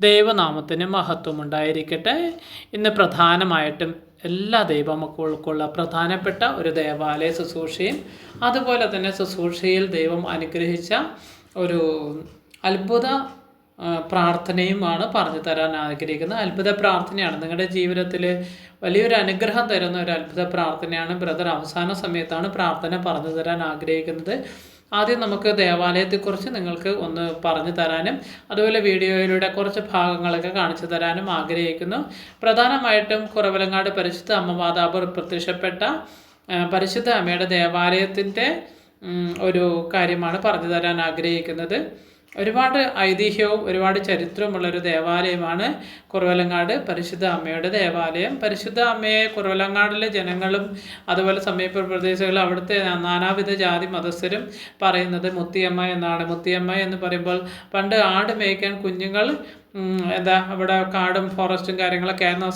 ദൈവനാമത്തിന് മഹത്വമുണ്ടായിരിക്കട്ടെ. ഇന്ന് പ്രധാനമായിട്ടും എല്ലാ ദൈവമക്കൾക്കുള്ള പ്രധാനപ്പെട്ട ഒരു ദേവാലയ ശുശ്രൂഷയും അതുപോലെ തന്നെ ശുശ്രൂഷയിൽ ദൈവം അനുഗ്രഹിച്ച ഒരു അത്ഭുത പ്രാർത്ഥനയുമാണ് പറഞ്ഞു തരാൻ ആഗ്രഹിക്കുന്നത്. അത്ഭുത പ്രാർത്ഥനയാണ് നിങ്ങളുടെ ജീവിതത്തിൽ വലിയൊരു അനുഗ്രഹം തരുന്ന ഒരു അത്ഭുത പ്രാർത്ഥനയാണ്. ബ്രദർ അവസാന സമയത്താണ് പ്രാർത്ഥന പറഞ്ഞു തരാൻ ആഗ്രഹിക്കുന്നത്. ആദ്യം നമുക്ക് ദേവാലയത്തെക്കുറിച്ച് നിങ്ങൾക്ക് ഒന്ന് പറഞ്ഞു തരാനും അതുപോലെ വീഡിയോയിലൂടെ കുറച്ച് ഭാഗങ്ങളൊക്കെ കാണിച്ചു തരാനും ആഗ്രഹിക്കുന്നു. പ്രധാനമായിട്ടും കുറവലങ്ങാട് പരിശുദ്ധ അമ്മ മാതാവ് പ്രത്യക്ഷപ്പെട്ട പരിശുദ്ധ അമ്മയുടെ ദേവാലയത്തിൻ്റെ ഒരു കാര്യമാണ് പറഞ്ഞു തരാൻ ആഗ്രഹിക്കുന്നത്. ഒരുപാട് ഐതിഹ്യവും ഒരുപാട് ചരിത്രമുള്ളൊരു ദേവാലയമാണ് കുറവലങ്ങാട് പരിശുദ്ധ അമ്മയുടെ ദേവാലയം. പരിശുദ്ധ അമ്മയെ കുറവലങ്ങാടിലെ ജനങ്ങളും അതുപോലെ സമീപ പ്രദേശങ്ങളും അവിടുത്തെ നാനാവിധ ജാതി മതസ്ഥരും പറയുന്നത് മുത്തിയമ്മ എന്നാണ്. മുത്തിയമ്മ എന്ന് പറയുമ്പോൾ പണ്ട് ആട് മേയ്ക്കാൻ കുഞ്ഞുങ്ങൾ അവിടെ കാടും ഫോറസ്റ്റും കാര്യങ്ങളൊക്കെ ആയിരുന്ന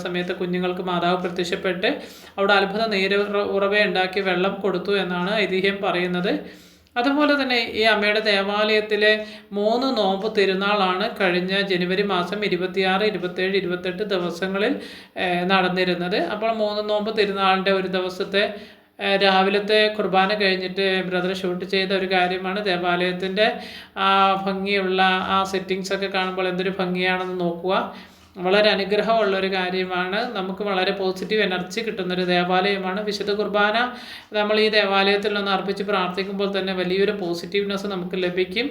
സമയത്ത് കുഞ്ഞുങ്ങൾക്ക് മാതാവ് പ്രത്യക്ഷപ്പെട്ട് അവിടെ അത്ഭുത നീര് ഉറവയുണ്ടാക്കി വെള്ളം കൊടുത്തു എന്നാണ് ഐതിഹ്യം പറയുന്നത്. അതുപോലെ തന്നെ ഈ അമ്മയുടെ ദേവാലയത്തിലെ 3 നോമ്പ് തിരുനാളാണ് കഴിഞ്ഞ ജനുവരി മാസം 26, 27, 28 ദിവസങ്ങളിൽ നടന്നിരുന്നത്. അപ്പോൾ 3 നോമ്പ് തിരുനാളിൻ്റെ ഒരു ദിവസത്തെ രാവിലത്തെ കുർബാന കഴിഞ്ഞിട്ട് ബ്രദർ ഷൂട്ട് ചെയ്ത ഒരു കാര്യമാണ്. ദേവാലയത്തിൻ്റെ ആ ഭംഗിയുള്ള ആ സെറ്റിങ്സൊക്കെ കാണുമ്പോൾ എന്തൊരു ഭംഗിയാണെന്ന് നോക്കുക. വളരെ അനുഗ്രഹമുള്ളൊരു കാര്യമാണ്. നമുക്ക് വളരെ പോസിറ്റീവ് എനർജി കിട്ടുന്നൊരു ദേവാലയമാണ്. വിശുദ്ധ കുർബാന നമ്മൾ ഈ ദേവാലയത്തിൽ നിന്ന് അർപ്പിച്ച് പ്രാർത്ഥിക്കുമ്പോൾ തന്നെ വലിയൊരു പോസിറ്റീവ്നെസ് നമുക്ക് ലഭിക്കും.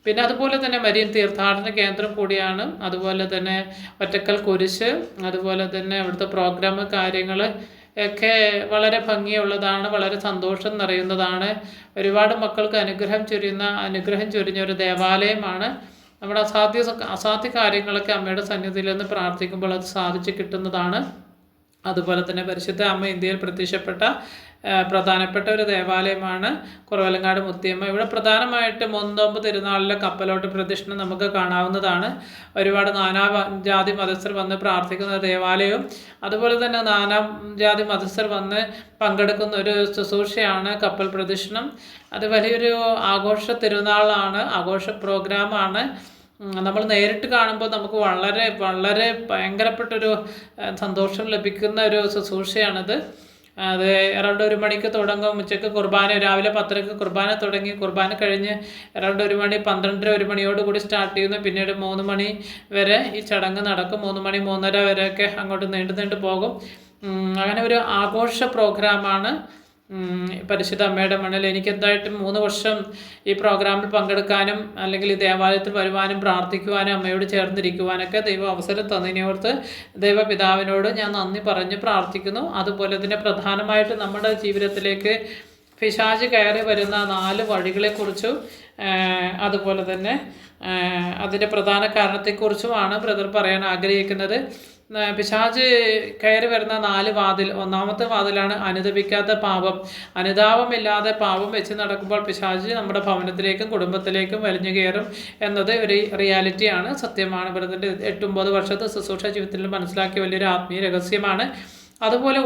പിന്നെ അതുപോലെ തന്നെ മരിയൻ തീർത്ഥാടന കേന്ദ്രം കൂടിയാണ്. അതുപോലെ തന്നെ ഒറ്റക്കൽ കുരിശ്, അതുപോലെ തന്നെ അവിടുത്തെ പ്രോഗ്രാം കാര്യങ്ങൾ ഒക്കെ വളരെ ഭംഗിയുള്ളതാണ്, വളരെ സന്തോഷം നിറയുന്നതാണ്. ഒരുപാട് മക്കൾക്ക് അനുഗ്രഹം ചൊരിഞ്ഞ ഒരു ദേവാലയമാണ്. നമ്മുടെ അസാധ്യ കാര്യങ്ങളൊക്കെ അമ്മയുടെ സന്നിധിയിൽ നിന്ന് പ്രാർത്ഥിക്കുമ്പോൾ അത് സാധിച്ചു കിട്ടുന്നതാണ്. അതുപോലെ തന്നെ പരിശുദ്ധ അമ്മ ഇന്ത്യയിൽ പ്രത്യക്ഷപ്പെട്ട പ്രധാനപ്പെട്ട ഒരു ദേവാലയമാണ് കുറവലങ്ങാട് മുത്തിയമ്മ. ഇവിടെ പ്രധാനമായിട്ട് 3 നോമ്പ് തിരുനാളിലെ കപ്പലോട്ട് പ്രദക്ഷിണം നമുക്ക് കാണാവുന്നതാണ്. ഒരുപാട് നാനാജാതി മതസ്ഥർ വന്ന് പ്രാർത്ഥിക്കുന്ന ദേവാലയവും അതുപോലെ തന്നെ നാനാജാതി മതസ്ഥർ വന്ന് പങ്കെടുക്കുന്ന ഒരു ശുശ്രൂഷയാണ് കപ്പൽ പ്രദക്ഷിണം. അത് വലിയൊരു ആഘോഷ തിരുനാളാണ്, ആഘോഷ പ്രോഗ്രാമാണ്. നമ്മൾ നേരിട്ട് കാണുമ്പോൾ നമുക്ക് വളരെ വളരെ ഭയങ്കരപ്പെട്ടൊരു സന്തോഷം ലഭിക്കുന്ന ഒരു ശുശ്രൂഷയാണിത്. അത് അറൗണ്ട് 1 മണിക്ക് തുടങ്ങും. ഉച്ചയ്ക്ക് കുർബാന രാവിലെ 10:00 കുർബാന തുടങ്ങി. കുർബാന കഴിഞ്ഞ് അറൗണ്ട് 1 മണി 12:30 മണിയോടുകൂടി സ്റ്റാർട്ട് ചെയ്യുന്നു. പിന്നീട് 3 മണി വരെ ഈ ചടങ്ങ് നടക്കും. 3 മണി 3:30 വരെയൊക്കെ അങ്ങോട്ട് നീണ്ടു പോകും. അങ്ങനെ ഒരു ആഘോഷ പ്രോഗ്രാമാണ് പരിശുദ്ധ അമ്മയുടെ മണ്ണിൽ. എനിക്ക് എന്തായിട്ടും 3 വർഷം ഈ പ്രോഗ്രാമിൽ പങ്കെടുക്കാനും അല്ലെങ്കിൽ ഈ ദേവാലയത്തിൽ വരുവാനും പ്രാർത്ഥിക്കുവാനും അമ്മയോട് ചേർന്നിരിക്കുവാനൊക്കെ ദൈവം അവസരം തന്നതിനോർത്ത് ദൈവപിതാവിനോട് ഞാൻ നന്ദി പറഞ്ഞ് പ്രാർത്ഥിക്കുന്നു. അതുപോലെ തന്നെ പ്രധാനമായിട്ട് നമ്മുടെ ജീവിതത്തിലേക്ക് പിശാച് കയറി വരുന്ന 4 വഴികളെക്കുറിച്ചും അതുപോലെ തന്നെ അതിൻ്റെ പ്രധാന കാരണത്തെക്കുറിച്ചുമാണ് ബ്രദർ പറയാൻ ആഗ്രഹിക്കുന്നത്. പിശാച് കയറി വരുന്ന 4 വാതിൽ. ഒന്നാമത്തെ വാതിലാണ് അനുതപിക്കാത്ത പാപം. അനുതാപമില്ലാതെ പാപം വെച്ച് നടക്കുമ്പോൾ പിശാച് നമ്മുടെ ഭവനത്തിലേക്കും കുടുംബത്തിലേക്കും വലിഞ്ഞു കയറും എന്നത് ഒരു റിയാലിറ്റിയാണ്, സത്യമാണ്. ബ്രദറിൻ്റെ 8-9 വർഷത്തെ ശുശ്രൂഷ ജീവിതത്തിൽ മനസ്സിലാക്കിയ വലിയൊരു ആത്മീയ രഹസ്യമാണ്. അതുപോലെ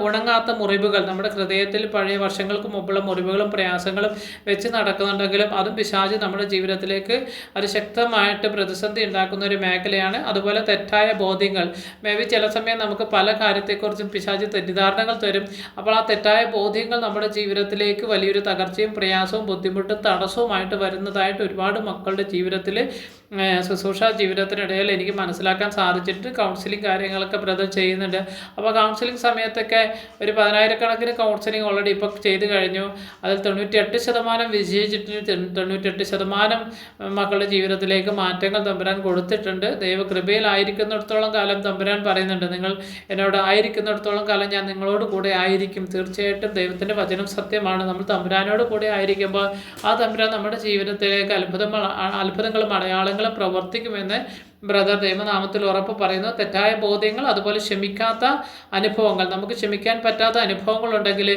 ഉണങ്ങാത്ത മുറിവുകൾ, നമ്മുടെ ഹൃദയത്തിൽ പഴയ വർഷങ്ങൾക്ക് മുമ്പുള്ള മുറിവുകളും പ്രയാസങ്ങളും വെച്ച് നടക്കുന്നുണ്ടെങ്കിലും അതും പിശാച് നമ്മുടെ ജീവിതത്തിലേക്ക് അതിശക്തമായിട്ട് പ്രതിസന്ധി ഉണ്ടാക്കുന്ന ഒരു മേഖലയാണ്. അതുപോലെ തെറ്റായ ബോധ്യങ്ങൾ, ചില സമയം നമുക്ക് പല കാര്യത്തെക്കുറിച്ചും പിശാച് തെറ്റിദ്ധാരണകൾ തരും. അപ്പോൾ ആ തെറ്റായ ബോധ്യങ്ങൾ നമ്മുടെ ജീവിതത്തിലേക്ക് വലിയൊരു തകർച്ചയും പ്രയാസവും ബുദ്ധിമുട്ടും തടസ്സവുമായിട്ട് വരുന്നതായിട്ട് ഒരുപാട് മക്കളുടെ ജീവിതത്തിൽ ശുശ്രൂഷ ജീവിതത്തിനിടയിൽ എനിക്ക് മനസ്സിലാക്കാൻ സാധിച്ചിട്ട് കൗൺസിലിംഗ് കാര്യങ്ങളൊക്കെ ബ്രദർ ചെയ്യുന്നുണ്ട്. അപ്പോൾ കൗൺസിലിംഗ് സമയത്തൊക്കെ ഒരു 10,000-കണക്കിന് കൗൺസിലിംഗ് ഓൾറെഡി ഇപ്പോൾ ചെയ്ത് കഴിഞ്ഞു. അതിൽ 98% വിജയിച്ചിട്ട് 98% മക്കളുടെ ജീവിതത്തിലേക്ക് മാറ്റങ്ങൾ തമ്പുരാൻ കൊടുത്തിട്ടുണ്ട്. ദൈവകൃപയിലായിരിക്കുന്നിടത്തോളം കാലം തമ്പുരാൻ പറയുന്നുണ്ട്, നിങ്ങൾ എന്നോട് ആയിരിക്കുന്നിടത്തോളം കാലം ഞാൻ നിങ്ങളോട് കൂടെ ആയിരിക്കും. തീർച്ചയായിട്ടും ദൈവത്തിൻ്റെ വചനം സത്യമാണ്. നമ്മൾ തമ്പുരാനോട് കൂടെ ആയിരിക്കുമ്പോൾ ആ തമ്പുരാൻ നമ്മുടെ ജീവിതത്തിലേക്ക് അത്ഭുതങ്ങളും അടയാളങ്ങളും പ്രവർത്തിക്കുമെന്ന് ബ്രദർ ദൈവനാമത്തിൽ ഉറപ്പ് പറയുന്നു. തെറ്റായ ബോധ്യങ്ങൾ, അതുപോലെ ക്ഷമിക്കാത്ത അനുഭവങ്ങൾ, നമുക്ക് ക്ഷമിക്കാൻ പറ്റാത്ത അനുഭവങ്ങളുണ്ടെങ്കിൽ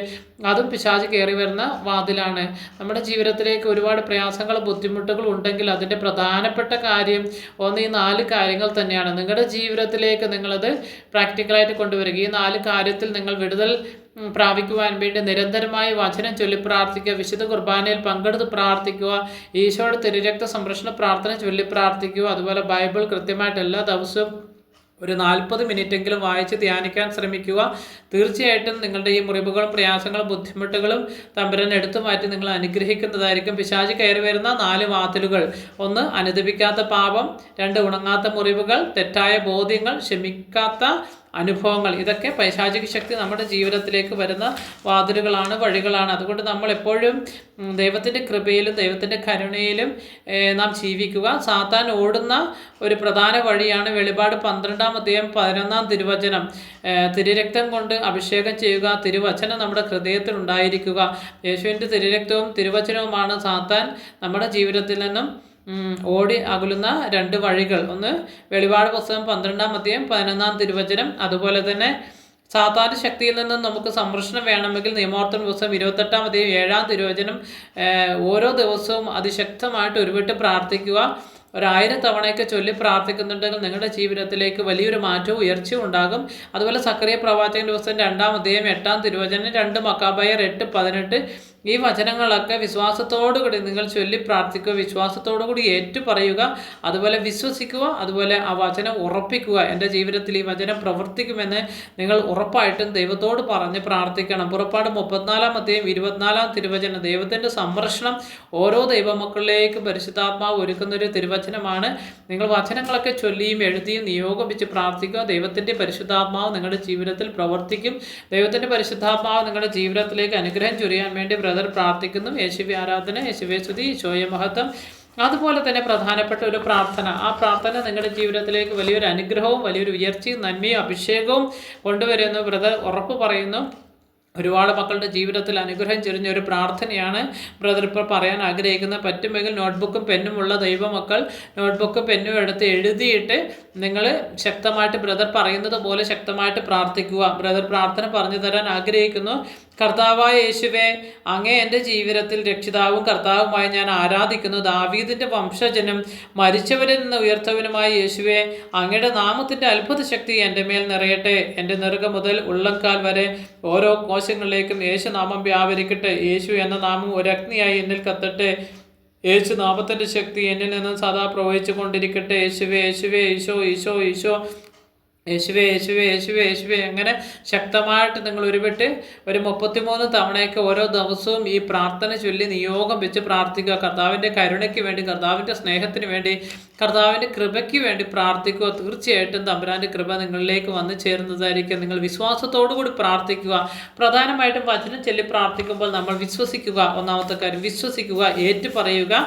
അതും പിശാച് കയറി വരുന്ന വാതിലാണ്. നമ്മുടെ ജീവിതത്തിലേക്ക് ഒരുപാട് പ്രയാസങ്ങളും ബുദ്ധിമുട്ടുകളും ഉണ്ടെങ്കിൽ അതിൻ്റെ പ്രധാനപ്പെട്ട കാര്യം ഒന്ന് ഈ 4 കാര്യങ്ങൾ തന്നെയാണ്. നിങ്ങളുടെ ജീവിതത്തിലേക്ക് നിങ്ങളത് പ്രാക്ടിക്കലായിട്ട് കൊണ്ടുവരിക. ഈ 4 കാര്യത്തിൽ നിങ്ങൾ വിടുതൽ പ്രാപിക്കുവാൻ വേണ്ടി നിരന്തരമായി വചനം ചൊല്ലി പ്രാർത്ഥിക്കുക, വിശുദ്ധ കുർബാനയിൽ പങ്കെടുത്ത് പ്രാർത്ഥിക്കുക, ഈശോയുടെ തിരുരക്ത സംരക്ഷണ പ്രാർത്ഥന ചൊല്ലി പ്രാർത്ഥിക്കുക, അതുപോലെ ബൈബിൾ കൃത്യമായിട്ട് എല്ലാ ദിവസവും ഒരു 40 മിനിറ്റെങ്കിലും വായിച്ച് ധ്യാനിക്കാൻ ശ്രമിക്കുക. തീർച്ചയായിട്ടും നിങ്ങളുടെ ഈ മുറിവുകളും പ്രയാസങ്ങളും ബുദ്ധിമുട്ടുകളും തമ്പുരാൻ എടുത്തു മാറ്റി നിങ്ങൾ അനുഗ്രഹിക്കുന്നതായിരിക്കും. പിശാച് കയറി വരുന്ന 4 വാതിലുകൾ: 1 അനുദപിക്കാത്ത പാപം, 2 ഉണങ്ങാത്ത മുറിവുകൾ, തെറ്റായ ബോധ്യങ്ങൾ, ക്ഷമിക്കാത്ത അനുഭവങ്ങൾ. ഇതൊക്കെ പൈശാചിക ശക്തി നമ്മുടെ ജീവിതത്തിലേക്ക് വരുന്ന വാതിലുകളാണ്, വഴികളാണ്. അതുകൊണ്ട് നമ്മൾ എപ്പോഴും ദൈവത്തിൻ്റെ കൃപയിലും ദൈവത്തിൻ്റെ കരുണയിലും നാം ജീവിക്കുക. സാത്താൻ ഓടുന്ന ഒരു പ്രധാന വഴിയാണ് വെളിപാട് 12-ാം അധ്യായം 11-ാം തിരുവചനം. തിരുരക്തം കൊണ്ട് അഭിഷേകം ചെയ്യുക, തിരുവചനം നമ്മുടെ ഹൃദയത്തിൽ ഉണ്ടായിരിക്കുക. യേശുവിൻ്റെ തിരുരക്തവും തിരുവചനവുമാണ് സാത്താൻ നമ്മുടെ ജീവിതത്തിൽ നിന്നും ഓടി അകലുന്ന 2 വഴികൾ. ഒന്ന് വെളിപാട് പുസ്തകം 12-ാം അധ്യായം 11-ാം തിരുവചനം. അതുപോലെ തന്നെ സാത്താൻ്റെ ശക്തിയിൽ നിന്നും നമുക്ക് സംരക്ഷണം വേണമെങ്കിൽ നിയമോർത്തന പുസ്തകം 28-ാം അധ്യായം 7-ാം തിരുവചനം. ഓരോ ദിവസവും അതിശക്തമായിട്ട് ഉരുവിട്ട് പ്രാർത്ഥിക്കുക. 1000 തവണയൊക്കെ ചൊല്ലി പ്രാർത്ഥിക്കുന്നുണ്ടെങ്കിൽ നിങ്ങളുടെ ജീവിതത്തിലേക്ക് വലിയൊരു മാറ്റവും ഉയർച്ചയും ഉണ്ടാകും. അതുപോലെ സക്കറിയ പ്രവാചകന്റെ പുസ്തകം 2-ാം അധ്യായം 8-ാം തിരുവചനം, 2 മക്കാബയർ 8:18. ഈ വചനങ്ങളൊക്കെ വിശ്വാസത്തോടുകൂടി നിങ്ങൾ ചൊല്ലി പ്രാർത്ഥിക്കുക, വിശ്വാസത്തോടുകൂടി ഏറ്റു പറയുക, അതുപോലെ വിശ്വസിക്കുക, അതുപോലെ ആ വചനം ഉറപ്പിക്കുക. എൻ്റെ ജീവിതത്തിൽ ഈ വചനം പ്രവർത്തിക്കുമെന്ന് നിങ്ങൾ ഉറപ്പായിട്ടും ദൈവത്തോട് പറഞ്ഞ് പ്രാർത്ഥിക്കണം. പുറപ്പാട് 34-ാം അധ്യായം 24-ാം തിരുവചനം. ദൈവത്തിൻ്റെ സംരക്ഷണം ഓരോ ദൈവമക്കളിലേക്ക് പരിശുദ്ധാത്മാവ് ഒരുക്കുന്നൊരു തിരുവചനമാണ്. നിങ്ങൾ വചനങ്ങളൊക്കെ ചൊല്ലിയും എഴുതിയും നിയോഗം വെച്ച് പ്രാർത്ഥിക്കുക. ദൈവത്തിൻ്റെ പരിശുദ്ധാത്മാവ് നിങ്ങളുടെ ജീവിതത്തിൽ പ്രവർത്തിക്കും. ദൈവത്തിൻ്റെ പരിശുദ്ധാത്മാവ് നിങ്ങളുടെ ജീവിതത്തിലേക്ക് അനുഗ്രഹം ചൊരിയാൻ വേണ്ടി പ്രാർത്ഥിക്കുന്നു. യേശുവേ ആരാധന, യേശുവേ സ്തുതി, ഈശോയെ മഹത്വം. അതുപോലെ തന്നെ പ്രധാനപ്പെട്ട ഒരു പ്രാർത്ഥന, ആ പ്രാർത്ഥന നിങ്ങളുടെ ജീവിതത്തിലേക്ക് വലിയൊരു അനുഗ്രഹവും വലിയൊരു ഉയർച്ചയും നന്മയും അഭിഷേകവും കൊണ്ടുവരുന്നു. ബ്രദർ ഉറപ്പ് പറയുന്നു. ഒരുപാട് മക്കളുടെ ജീവിതത്തിൽ അനുഗ്രഹം ചൊരിഞ്ഞ ഒരു പ്രാർത്ഥനയാണ് ബ്രദർ ഇപ്പോൾ പറയാൻ ആഗ്രഹിക്കുന്നത്. പറ്റുമെങ്കിൽ നോട്ട്ബുക്കും പെന്നും ഉള്ള ദൈവമക്കൾ നോട്ട്ബുക്കും പെന്നും എടുത്ത് എഴുതിയിട്ട് നിങ്ങൾ ശക്തമായിട്ട് ബ്രദർ പറയുന്നത് പോലെ ശക്തമായിട്ട് പ്രാർത്ഥിക്കുക. ബ്രദർ പ്രാർത്ഥന പറഞ്ഞു തരാൻ ആഗ്രഹിക്കുന്നു. കർത്താവായ യേശുവേ, അങ്ങേ എൻ്റെ ജീവിതത്തിൽ രക്ഷിതാവും കർത്താവുമായി ഞാൻ ആരാധിക്കുന്നു. ദാവീദിൻ്റെ വംശജനും മരിച്ചവരിൽ നിന്ന് ഉയർത്തവനുമായ യേശുവേ, അങ്ങയുടെ നാമത്തിൻ്റെ അത്ഭുത ശക്തി എൻ്റെ മേൽ നിറയട്ടെ. എൻ്റെ നെറുക മുതൽ ഉള്ളംകാൽ വരെ ഓരോ കോശങ്ങളിലേക്കും യേശുനാമം വ്യാപരിക്കട്ടെ. യേശു എന്ന നാമം ഒരു അഗ്നിയായി എന്നിൽ കത്തട്ടെ. യേശു നാമത്തിൻ്റെ ശക്തി എന്നിൽ നിന്നും സദാ പ്രവഹിച്ചു കൊണ്ടിരിക്കട്ടെ. യേശുവേ, യേശുവേ, ഈശോ, ഈശോ, ഈശോ, യേശുവേ, യേശുവേ, യേശുവേ, യേശുവേ. അങ്ങനെ ശക്തമായിട്ട് നിങ്ങൾ ഉരുവിട്ട് ഒരു 33 തവണയൊക്കെ ഓരോ ദിവസവും ഈ പ്രാർത്ഥന ചൊല്ലി നിയോഗം വെച്ച് പ്രാർത്ഥിക്കുക. കർത്താവിൻ്റെ കരുണയ്ക്ക് വേണ്ടി, കർത്താവിൻ്റെ സ്നേഹത്തിന് വേണ്ടി, കർത്താവിൻ്റെ കൃപയ്ക്ക് വേണ്ടി പ്രാർത്ഥിക്കുക. തീർച്ചയായിട്ടും തമ്പുരാൻ്റെ കൃപ നിങ്ങളിലേക്ക് വന്നു ചേരുന്നതായിരിക്കും. നിങ്ങൾ വിശ്വാസത്തോടുകൂടി പ്രാർത്ഥിക്കുക. പ്രധാനമായിട്ടും വചനം ചൊല്ലി പ്രാർത്ഥിക്കുമ്പോൾ നമ്മൾ വിശ്വസിക്കുക. ഒന്നാമത്തെ കാര്യം വിശ്വസിക്കുക, ഏറ്റു പറയുക,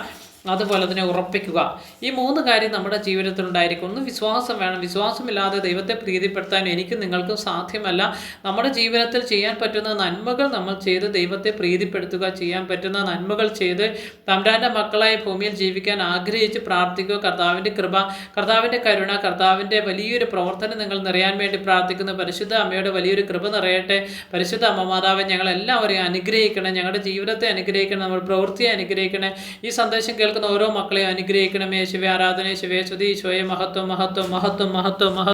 അതുപോലെ തന്നെ ഉറപ്പിക്കുക. ഈ 3 കാര്യം നമ്മുടെ ജീവിതത്തിൽ ഉണ്ടായിരിക്കും. ഒന്ന് വിശ്വാസം വേണം. വിശ്വാസമില്ലാതെ ദൈവത്തെ പ്രീതിപ്പെടുത്താൻ എനിക്കും നിങ്ങൾക്കും സാധ്യമല്ല. നമ്മുടെ ജീവിതത്തിൽ ചെയ്യാൻ പറ്റുന്ന നന്മകൾ നമ്മൾ ചെയ്ത് ദൈവത്തെ പ്രീതിപ്പെടുത്തുക. ചെയ്യാൻ പറ്റുന്ന നന്മകൾ ചെയ്ത് തമ്പുരാൻ്റെ മക്കളായി ഭൂമിയിൽ ജീവിക്കാൻ ആഗ്രഹിച്ച് പ്രാർത്ഥിക്കുക. കർത്താവിൻ്റെ കൃപ, കർത്താവിൻ്റെ കരുണ, കർത്താവിൻ്റെ വലിയൊരു പ്രവർത്തനം നിങ്ങൾ നിറയാൻ വേണ്ടി പ്രാർത്ഥിക്കുന്നു. പരിശുദ്ധ അമ്മയുടെ വലിയൊരു കൃപ നിറയട്ടെ. പരിശുദ്ധ അമ്മ മാതാവെ, ഞങ്ങളെല്ലാവരെയും അനുഗ്രഹിക്കണം. ഞങ്ങളുടെ ജീവിതത്തെ അനുഗ്രഹിക്കണം. നമ്മൾ പ്രവൃത്തിയെ അനുഗ്രഹിക്കണം. ഈ സന്ദേശം കേൾക്കുന്ന ഓരോ മക്കളെയും അനുഗ്രഹിക്കണം. യേശുവേ ആരാധന, യേശുവേ സ്തുതി, ഈശോയെ മഹത്വം, മഹത്വം, മഹത്വം, മഹത്വം, മഹത്വം.